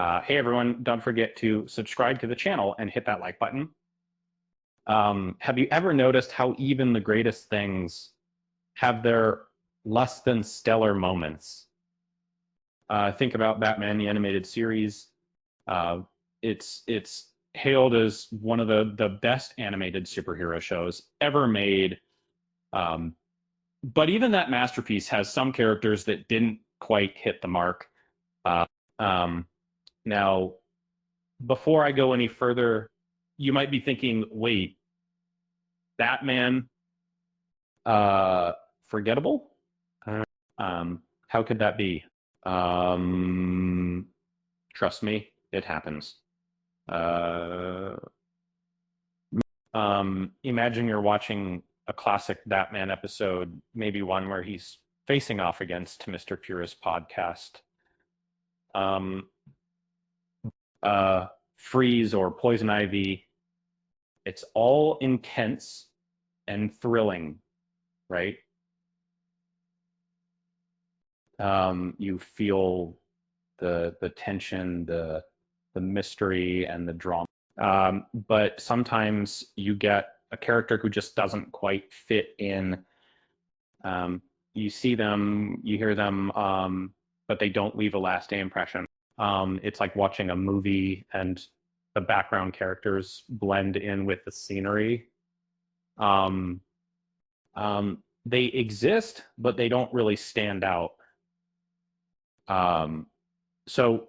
Hey everyone, don't forget to subscribe to the channel and hit that like button. Have you ever noticed how even the greatest things have their less than stellar moments? Think about Batman the animated series. Uh, it's hailed as one of the best animated superhero shows ever made. Um, but even that masterpiece has some characters that didn't quite hit the mark. Uh, um, Now, before I go any further, you might be thinking, wait, Batman, uh, forgettable? How could that be? Um, Trust me, it happens. Uh, Imagine you're watching a classic Batman episode, maybe one where he's facing off against Mr. Purist podcast. Um, Freeze or Poison Ivy. It's all intense and thrilling, right? You feel the tension, the mystery, and the drama. But sometimes you get a character who just doesn't quite fit in. You see them, you hear them, but they don't leave a lasting impression. It's like watching a movie and the background characters blend in with the scenery. Um, they exist, but they don't really stand out. Um, so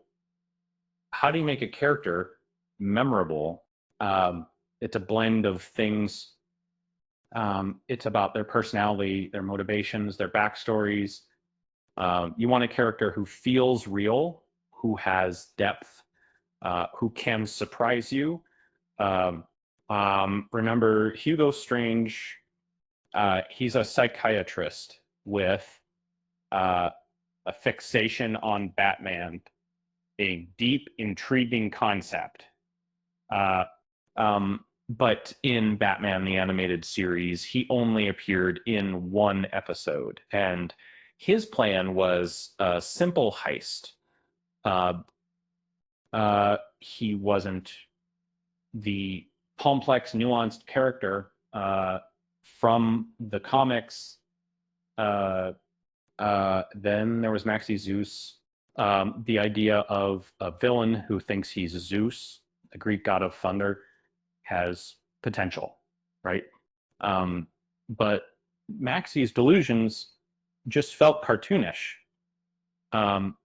how do you make a character memorable? It's a blend of things. It's about their personality, their motivations, their backstories. You want a character who feels real, who has depth, who can surprise you. Um, Remember Hugo Strange? He's a psychiatrist with uh, a fixation on Batman, a deep, intriguing concept. Uh, but in Batman the Animated Series, he only appeared in one episode, and his plan was a simple heist. Uh, he wasn't the complex, nuanced character from the comics. Then there was Maxi Zeus. The idea of a villain who thinks he's Zeus, the Greek god of thunder, has potential, right? But Maxi's delusions just felt cartoonish. Um,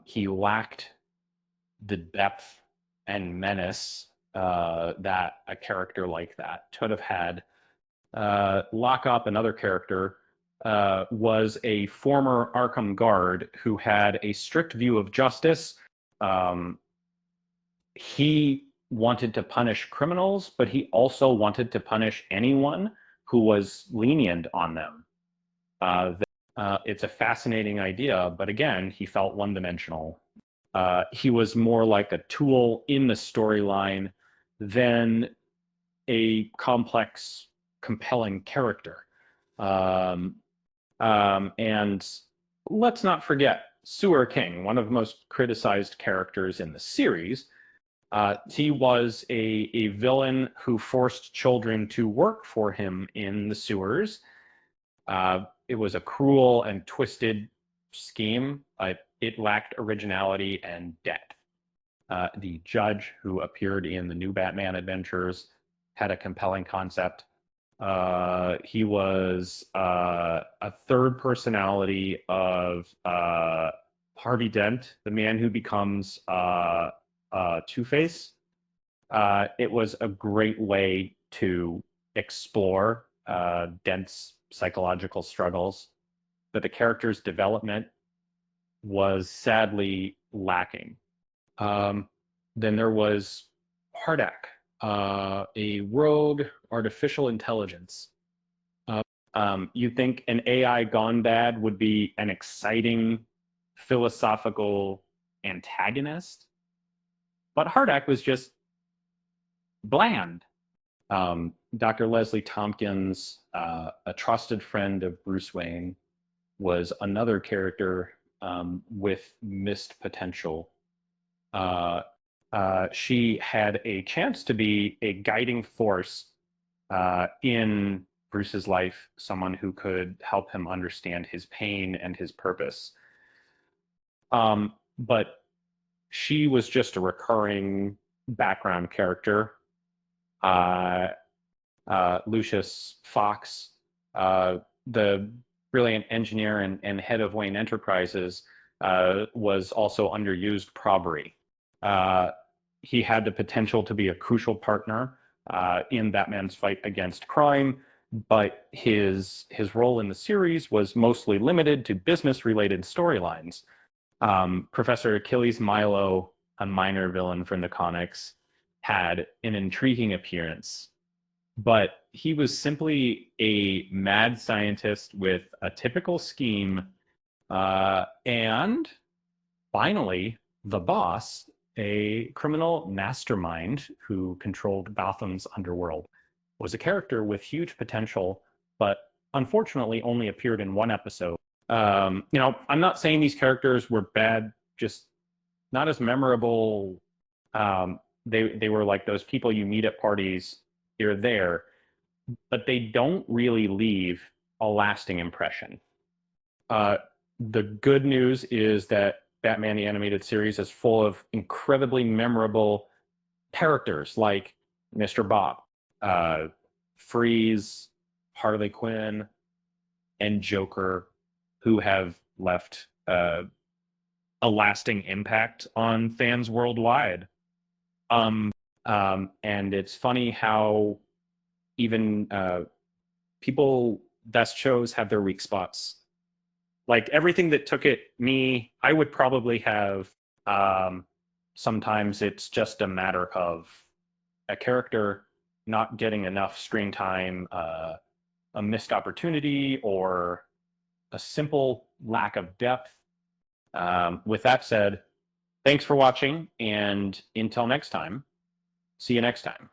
he lacked the depth and menace that a character like that should have had. Lockup, another character, was a former Arkham guard who had a strict view of justice. Um, he wanted to punish criminals, but he also wanted to punish anyone who was lenient on them. It's a fascinating idea, but again, he felt one dimensional. He was more like a tool in the storyline than a complex, compelling character. Um, and let's not forget Sewer King, one of the most criticized characters in the series. He was a villain who forced children to work for him in the sewers. It was a cruel and twisted scheme. It lacked originality and depth. The judge who appeared in the new Batman adventures had a compelling concept. He was a third personality of Harvey Dent, the man who becomes Two-Face. It was a great way to explore Dent's psychological struggles, but the character's development was sadly lacking. Um, then there was Hardak, a rogue artificial intelligence. You think an AI gone bad would be an exciting philosophical antagonist, but Hardak was just bland. Dr. Leslie Tompkins, a trusted friend of Bruce Wayne, was another character with missed potential. She had a chance to be a guiding force in Bruce's life, someone who could help him understand his pain and his purpose. But she was just a recurring background character. Uh, Lucius Fox, the brilliant engineer and head of Wayne Enterprises, was also underused probably. Uh, he had the potential to be a crucial partner in Batman's fight against crime, but his role in the series was mostly limited to business-related storylines. Professor Achilles Milo, a minor villain from the comics, had an intriguing appearance, but he was simply a mad scientist with a typical scheme. And finally, the boss, a criminal mastermind who controlled Gotham's underworld, was a character with huge potential, but unfortunately only appeared in one episode. I'm not saying these characters were bad, just not as memorable. They were like those people you meet at parties here or there, but they don't really leave a lasting impression. Uh, the good news is that Batman the Animated Series is full of incredibly memorable characters like Mr. Bob, uh, Freeze, Harley Quinn, and Joker, who have left a lasting impact on fans worldwide. Um, and it's funny how even people best shows have their weak spots. Like everything that took it me, I would probably have. Um, Sometimes it's just a matter of a character not getting enough screen time, a missed opportunity, or a simple lack of depth. With that said, thanks for watching, and until next time, see you next time.